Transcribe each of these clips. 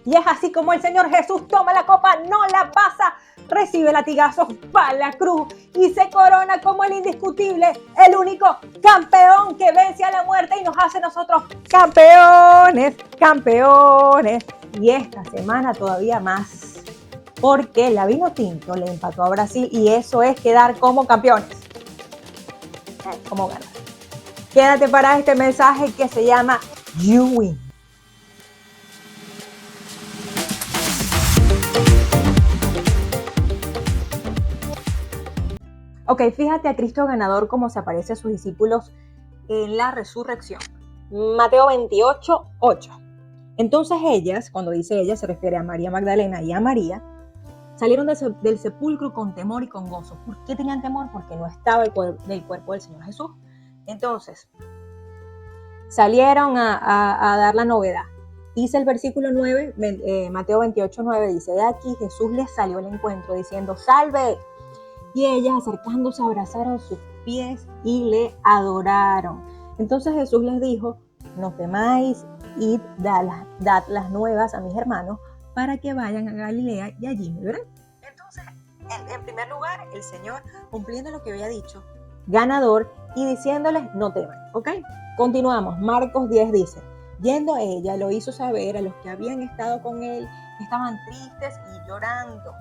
Y es así como el Señor Jesús toma la copa, no la pasa, recibe latigazos, va a la cruz y se corona como el indiscutible, el único campeón que vence a la muerte y nos hace nosotros campeones, campeones. Y esta semana todavía más, porque la Vinotinto le empató a Brasil y eso es quedar como campeones. ¿Cómo ganar? Quédate para este mensaje que se llama You Win. Ok, fíjate a Cristo ganador como se aparece a sus discípulos en la resurrección. Mateo 28, 8. Entonces ellas, cuando dice ella, se refiere a María Magdalena y a María, salieron del sepulcro con temor y con gozo. ¿Por qué tenían temor? Porque no estaba el cuerpo del Señor Jesús. Entonces, salieron a dar la novedad. Dice el versículo 9, Mateo 28, 9, dice, de aquí Jesús les salió al encuentro diciendo, ¡salve! Y ellas acercándose abrazaron sus pies y le adoraron. Entonces Jesús les dijo, no temáis, id, dad las nuevas a mis hermanos para que vayan a Galilea y allí me verán. Entonces, en primer lugar, el Señor cumpliendo lo que había dicho, ganador, y diciéndoles, no teman, ¿ok? Continuamos, Marcos 10 dice, yendo a ella lo hizo saber a los que habían estado con él, que estaban tristes y llorando.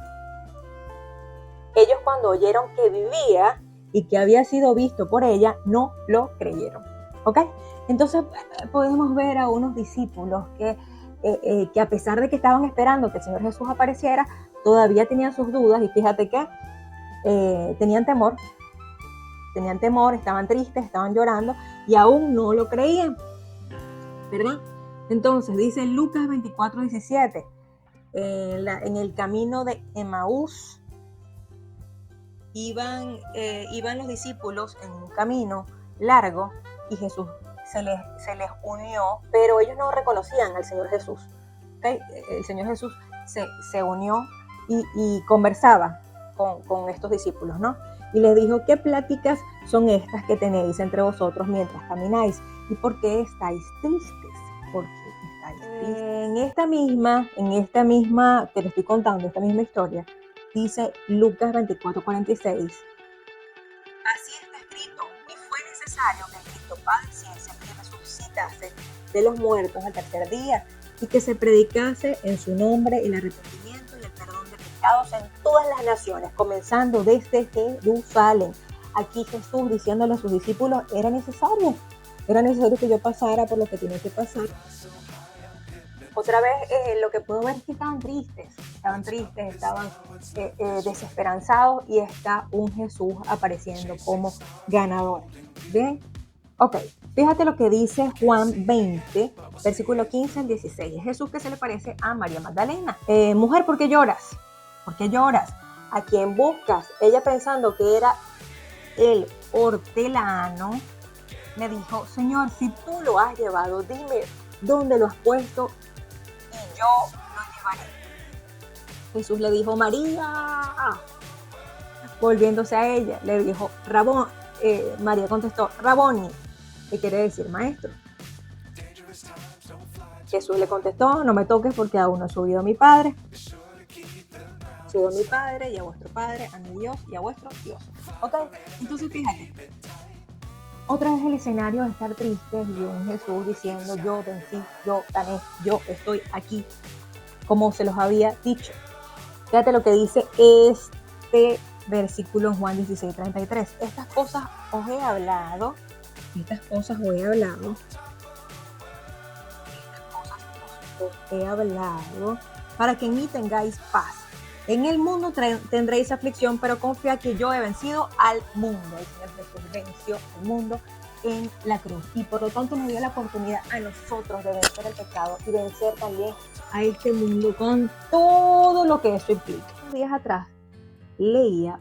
Ellos cuando oyeron que vivía y que había sido visto por ella, no lo creyeron, ¿ok? Entonces podemos ver a unos discípulos que a pesar de que estaban esperando que el Señor Jesús apareciera, todavía tenían sus dudas y fíjate que tenían temor, estaban tristes, estaban llorando y aún no lo creían, ¿verdad? Entonces dice Lucas 24, 17, en el camino de Emaús, iban los discípulos en un camino largo y Jesús se les unió, pero ellos no reconocían al Señor Jesús. ¿Okay? El Señor Jesús se unió y conversaba con estos discípulos, ¿no? Y les dijo, ¿qué pláticas son estas que tenéis entre vosotros mientras camináis? ¿Y por qué estáis tristes? ¿Por qué estáis tristes? En esta misma que te estoy contando, esta misma historia, dice Lucas 24, 46. Así está escrito, y fue necesario que Cristo padeciese y resucitase de los muertos al tercer día, y que se predicase en su nombre el arrepentimiento y el perdón de pecados en todas las naciones, comenzando desde Jerusalén. Aquí Jesús diciéndole a sus discípulos, era necesario que yo pasara por lo que tenía que pasar. Otra vez lo que puedo ver es que estaban tristes, estaban desesperanzados y está un Jesús apareciendo como ganador. ¿Bien? Ok, fíjate lo que dice Juan 20, versículo 15 al 16. Jesús que se le parece a María Magdalena. Mujer, ¿por qué lloras? ¿Por qué lloras? ¿A quién buscas? Ella pensando que era el hortelano, le dijo, Señor, si tú lo has llevado, dime dónde lo has puesto y yo lo llevaré. Jesús le dijo, María. Volviéndose a ella, le dijo, María contestó, Raboni, que quiere decir maestro. Jesús le contestó, no me toques porque aún no he subido a mi Padre. Subo a mi Padre y a vuestro Padre, a mi Dios y a vuestro Dios. ¿Ok? Entonces fíjate. Otra vez el escenario de estar tristes y un Jesús diciendo, yo vencí, yo gané, yo estoy aquí, como se los había dicho. Fíjate lo que dice este versículo en Juan 16, 33. Estas cosas os he hablado para que en mí tengáis paz. En el mundo tendréis aflicción, pero confía que yo he vencido al mundo. El Señor Jesús venció al mundo en la cruz y por lo tanto nos dio la oportunidad a nosotros de vencer el pecado y vencer también a este mundo con todo lo que eso implica. Unos días atrás leía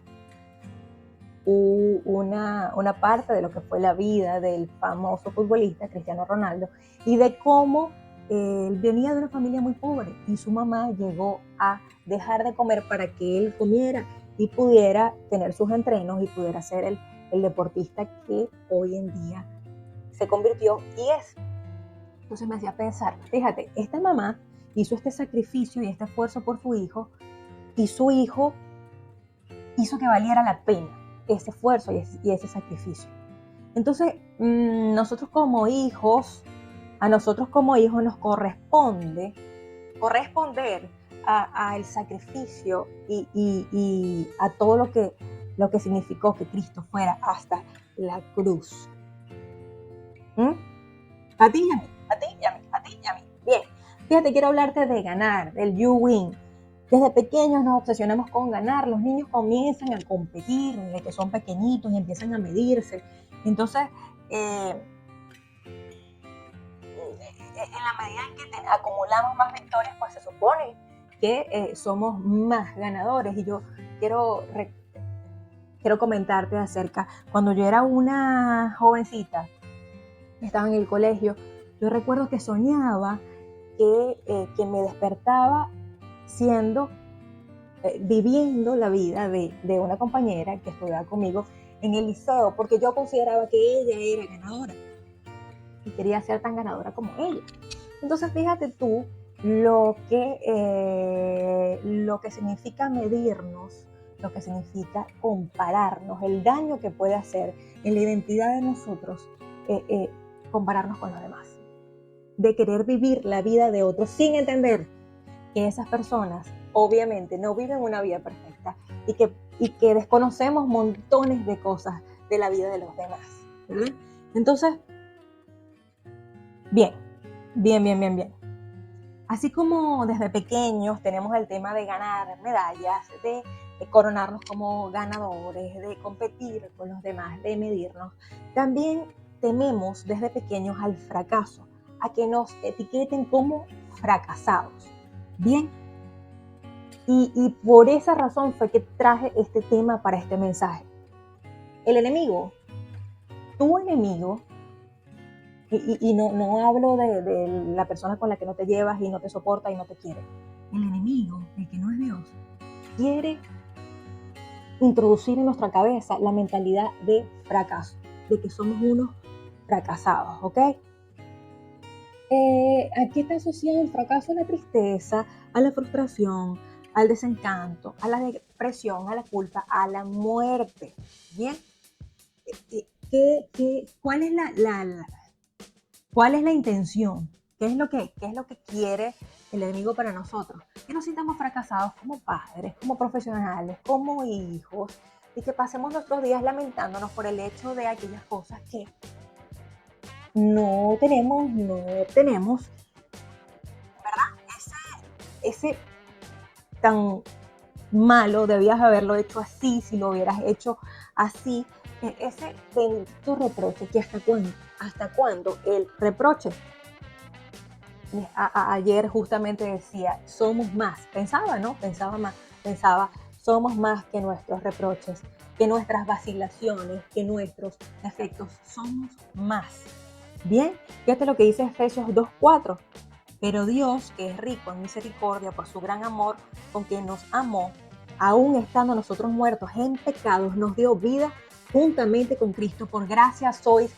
una parte de lo que fue la vida del famoso futbolista Cristiano Ronaldo y de cómo él venía de una familia muy pobre y su mamá llegó a dejar de comer para que él comiera y pudiera tener sus entrenos y pudiera ser el deportista que hoy en día se convirtió y es. Entonces me hacía pensar, fíjate, esta mamá hizo este sacrificio y este esfuerzo por su hijo, y su hijo hizo que valiera la pena ese esfuerzo y ese sacrificio. Entonces, nosotros como hijos, a nosotros como hijos nos corresponde corresponder al sacrificio y a todo lo que significó que Cristo fuera hasta la cruz. A ti y a mí, a ti y a mí, a ti y a mí. Bien, fíjate, quiero hablarte de ganar, del you win. Desde pequeños nos obsesionamos con ganar. Los niños comienzan a competir desde que son pequeñitos y empiezan a medirse. Entonces, en la medida en que acumulamos más victorias, pues se supone que somos más ganadores. Y yo quiero comentarte acerca, cuando yo era una jovencita, estaba en el colegio, yo recuerdo que soñaba que me despertaba viviendo la vida de una compañera que estudiaba conmigo en el liceo, porque yo consideraba que ella era ganadora y quería ser tan ganadora como ella. Entonces fíjate tú lo que significa medirnos, lo que significa compararnos, el daño que puede hacer en la identidad de nosotros compararnos con los demás, de querer vivir la vida de otros sin entender que esas personas obviamente no viven una vida perfecta y que desconocemos montones de cosas de la vida de los demás, ¿verdad? Entonces, bien. Así como desde pequeños tenemos el tema de ganar medallas, de coronarnos como ganadores, de competir con los demás, de medirnos, también tememos desde pequeños al fracaso, a que nos etiqueten como fracasados. Bien, y por esa razón fue que traje este tema para este mensaje. El enemigo, tu enemigo, y no hablo de la persona con la que no te llevas y no te soporta y no te quiere. El enemigo, el que no es Dios, quiere introducir en nuestra cabeza la mentalidad de fracaso, de que somos unos fracasados, ¿ok? Aquí está asociado el fracaso a la tristeza, a la frustración, al desencanto, a la depresión, a la culpa, a la muerte. ¿Bien? ¿Cuál es ¿Cuál es la intención? ¿Qué es lo que quiere el enemigo para nosotros? Que nos sintamos fracasados como padres, como profesionales, como hijos, y que pasemos nuestros días lamentándonos por el hecho de aquellas cosas que no obtenemos, ¿verdad? Ese tan malo, debías haberlo hecho así, si lo hubieras hecho así, ese bendito reproche, que hasta cuándo el reproche. Ayer justamente decía, somos más, pensaba, somos más que nuestros reproches, que nuestras vacilaciones, que nuestros defectos, somos más. Bien, fíjate lo que dice Efesios 2:4. Pero Dios, que es rico en misericordia por su gran amor con que nos amó, aún estando nosotros muertos en pecados, nos dio vida juntamente con Cristo. Por gracia sois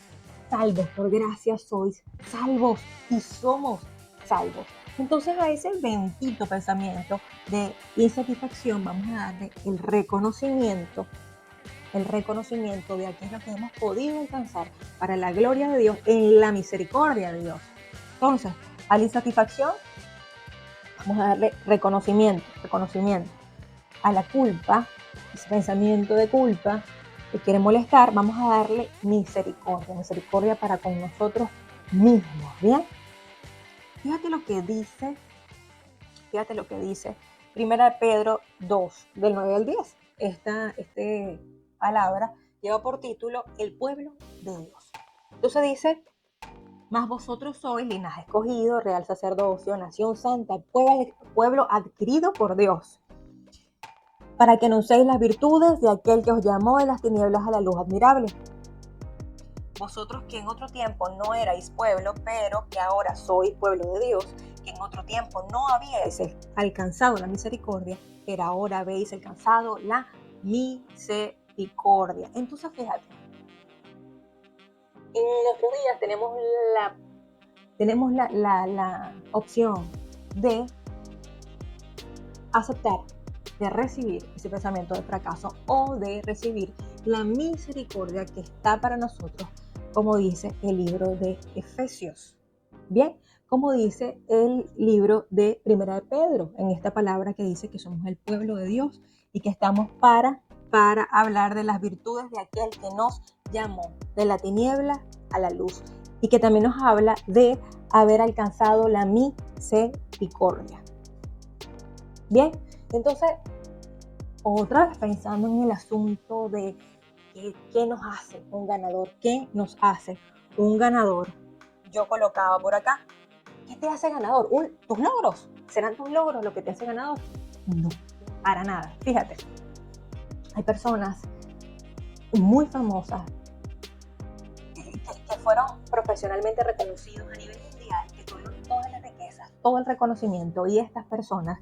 salvos, por gracia sois salvos y somos salvos. Entonces a ese bendito pensamiento de insatisfacción vamos a darle el reconocimiento de aquello que hemos podido alcanzar para la gloria de Dios, en la misericordia de Dios. Entonces, a la insatisfacción vamos a darle reconocimiento. A la culpa, ese pensamiento de culpa que quiere molestar, vamos a darle misericordia para con nosotros mismos, ¿bien? Fíjate lo que dice 1 Pedro 2, del 9 al 10. Esta palabra lleva por título el pueblo de Dios. Entonces dice: mas vosotros sois linaje escogido, real sacerdocio, nación santa, pueblo adquirido por Dios, para que anunciéis las virtudes de aquel que os llamó de las tinieblas a la luz admirable. Vosotros que en otro tiempo no erais pueblo, pero que ahora sois pueblo de Dios, que en otro tiempo no habíais alcanzado la misericordia, pero ahora habéis alcanzado la misericordia. Entonces fíjate, en nuestros días tenemos la opción de aceptar, de recibir ese pensamiento de fracaso o de recibir la misericordia que está para nosotros, como dice el libro de Efesios. Bien, como dice el libro de Primera de Pedro, en esta palabra que dice que somos el pueblo de Dios y que estamos para hablar de las virtudes de aquel que nos llamó de la tiniebla a la luz, y que también nos habla de haber alcanzado la misericordia. Bien, entonces, otra vez pensando en el asunto de qué nos hace un ganador, qué nos hace un ganador, yo colocaba por acá, ¿qué te hace ganador? ¿Tus logros? ¿Serán tus logros lo que te hace ganador? No, para nada. Fíjate, hay personas muy famosas que fueron profesionalmente reconocidos a nivel mundial, que tuvieron todas las riquezas, todo el reconocimiento, y estas personas,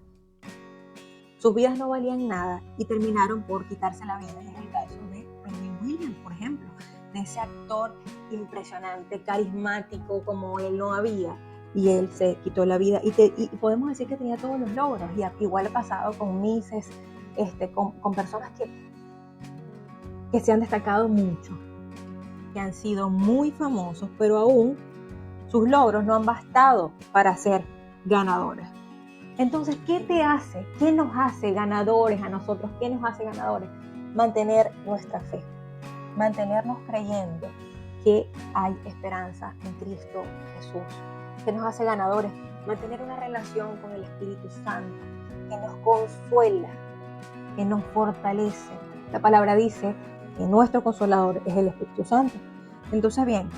sus vidas no valían nada y terminaron por quitarse la vida. Es el caso de Robin Williams, por ejemplo, de ese actor impresionante, carismático como él no había, y él se quitó la vida. Y podemos decir que tenía todos los logros, y igual ha pasado con mises, con personas que se han destacado mucho, que han sido muy famosos, pero aún sus logros no han bastado para ser ganadores. Entonces, ¿qué te hace? ¿Qué nos hace ganadores a nosotros? ¿Qué nos hace ganadores? Mantener nuestra fe, mantenernos creyendo que hay esperanza en Cristo Jesús. ¿Qué nos hace ganadores? Mantener una relación con el Espíritu Santo, que nos consuela, que nos fortalece. La palabra dice que nuestro consolador es el Espíritu Santo. Entonces, bien,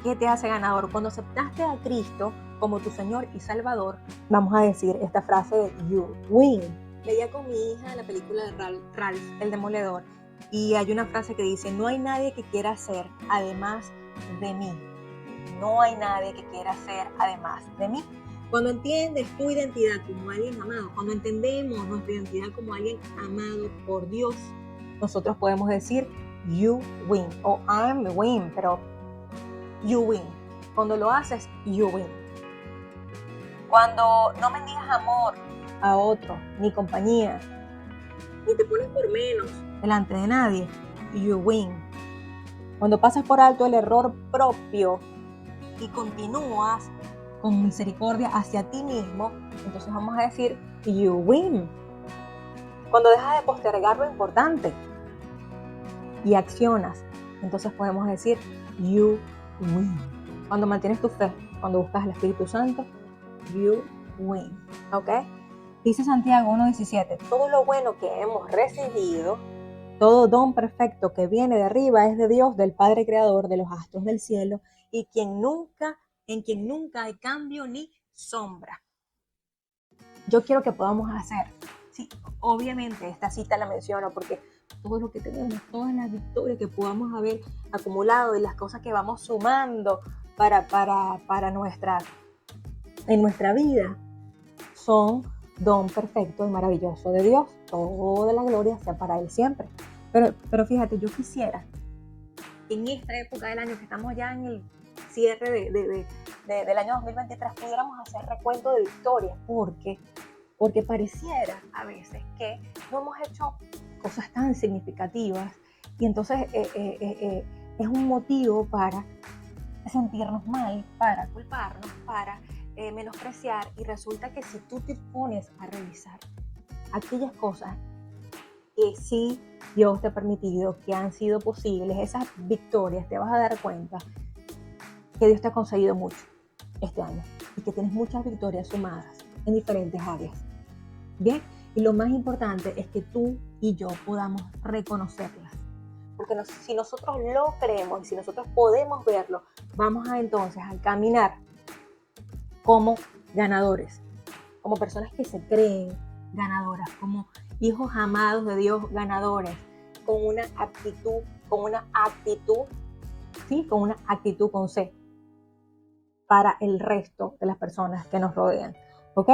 ¿qué te hace ganador? Cuando aceptaste a Cristo como tu Señor y Salvador, vamos a decir esta frase de You Win. Veía con mi hija la película de Ralph, el Demoledor, y hay una frase que dice: no hay nadie que quiera ser además de mí. No hay nadie que quiera ser además de mí. Cuando entiendes tu identidad como alguien amado, cuando entendemos nuestra identidad como alguien amado por Dios, nosotros podemos decir You win o I'm win, pero You win. Cuando lo haces, you win. Cuando no mendigas amor a otro, ni compañía, ni te pones por menos delante de nadie, you win. Cuando pasas por alto el error propio y continúas con misericordia hacia ti mismo, entonces vamos a decir you win. Cuando dejas de postergar lo importante y accionas, entonces podemos decir you win. Cuando mantienes tu fe, cuando buscas al Espíritu Santo, you win. ¿Ok? Dice Santiago 1:17, todo lo bueno que hemos recibido, todo don perfecto que viene de arriba es de Dios, del Padre Creador de los astros del cielo, y en quien nunca hay cambio ni sombra. Yo quiero que podamos hacer, sí, obviamente esta cita la menciono porque todo lo que tenemos, todas las victorias que podamos haber acumulado y las cosas que vamos sumando en nuestra vida son don perfecto y maravilloso de Dios. Toda la gloria sea para Él siempre. Pero fíjate, yo quisiera que en esta época del año, que estamos ya en el cierre del año 2023, pudiéramos hacer recuento de victorias, porque pareciera a veces que no hemos hecho cosas tan significativas, y entonces es un motivo para sentirnos mal, para culparnos, para menospreciar, y resulta que si tú te pones a revisar aquellas cosas que sí Dios te ha permitido, que han sido posibles, esas victorias, te vas a dar cuenta que Dios te ha conseguido mucho este año y que tienes muchas victorias sumadas en diferentes áreas. Bien, y lo más importante es que tú y yo podamos reconocerlas, porque si nosotros lo creemos y si nosotros podemos verlo, vamos entonces a caminar como ganadores, como personas que se creen ganadoras, como hijos amados de Dios ganadores, con una actitud, ¿sí? Con una actitud con C, para el resto de las personas que nos rodean, ¿ok?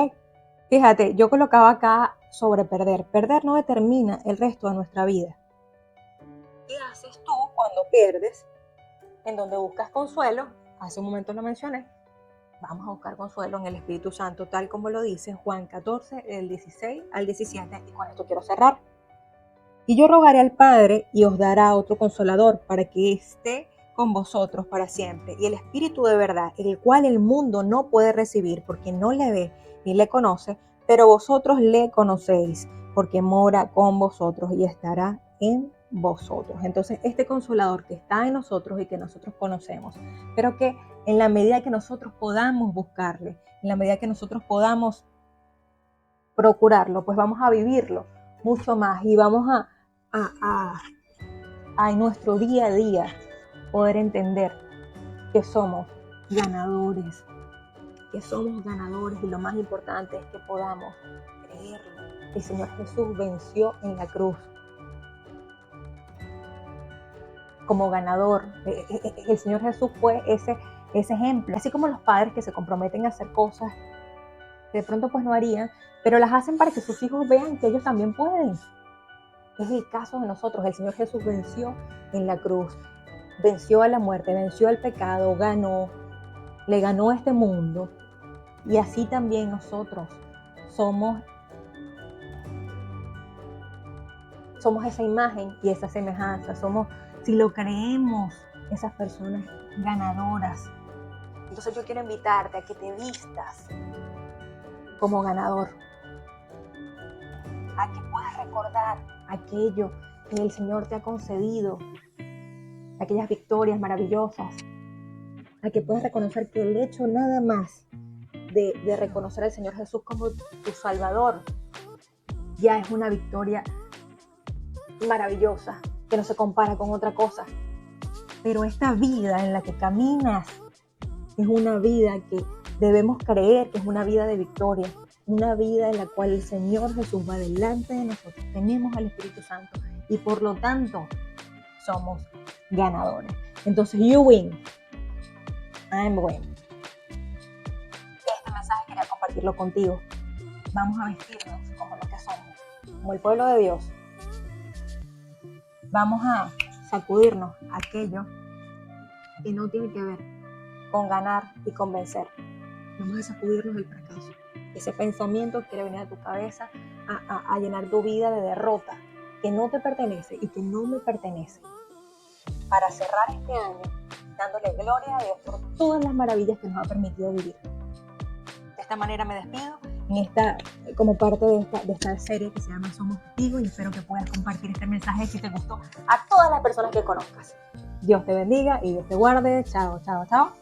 Fíjate, yo colocaba acá sobre perder. Perder no determina el resto de nuestra vida. ¿Qué haces tú cuando pierdes? En donde buscas consuelo, hace un momento lo mencioné, Vamos a buscar consuelo en el Espíritu Santo, tal como lo dice Juan 14, del 16 al 17. Y con esto quiero cerrar. Y yo rogaré al Padre y os dará otro consolador para que esté con vosotros para siempre. Y el Espíritu de verdad, el cual el mundo no puede recibir porque no le ve ni le conoce, pero vosotros le conocéis porque mora con vosotros y estará en vosotros. Entonces, este consolador que está en nosotros y que nosotros conocemos, pero que en la medida que nosotros podamos buscarle, en la medida que nosotros podamos procurarlo, pues vamos a vivirlo mucho más y vamos a en nuestro día a día poder entender que somos ganadores, y lo más importante es que podamos creerlo. El Señor Jesús venció en la cruz como ganador. El Señor Jesús fue ese ejemplo, así como los padres que se comprometen a hacer cosas que de pronto pues no harían, pero las hacen para que sus hijos vean que ellos también pueden. Es el caso de nosotros. El Señor Jesús venció en la cruz, venció a la muerte, venció al pecado, le ganó a este mundo. Y así también nosotros somos esa imagen y esa semejanza. Somos, si lo creemos, esas personas ganadoras. Entonces yo quiero invitarte a que te vistas como ganador, a que puedas recordar aquello que el Señor te ha concedido, aquellas victorias maravillosas, a que puedas reconocer que el hecho nada más de reconocer al Señor Jesús como tu Salvador ya es una victoria maravillosa que no se compara con otra cosa. Pero esta vida en la que caminas es una vida que debemos creer que es una vida de victoria, una vida en la cual el Señor Jesús va delante de nosotros, tenemos al Espíritu Santo y por lo tanto somos ganadores. Entonces, you win, I'm win. Este mensaje quería compartirlo contigo. Vamos a vestirnos como lo que somos, como el pueblo de Dios. Vamos a sacudirnos aquello que no tiene que ver con ganar y con vencer. Vamos a sacudirnos el fracaso. Ese pensamiento que quiere venir a tu cabeza a llenar tu vida de derrota, que no te pertenece y que no me pertenece. Para cerrar este año, dándole gloria a Dios por todas las maravillas que nos ha permitido vivir. De esta manera me despido como parte de esta serie que se llama Somos Testigos, y espero que puedas compartir este mensaje si te gustó a todas las personas que conozcas. Dios te bendiga y Dios te guarde. Chao, chao, chao.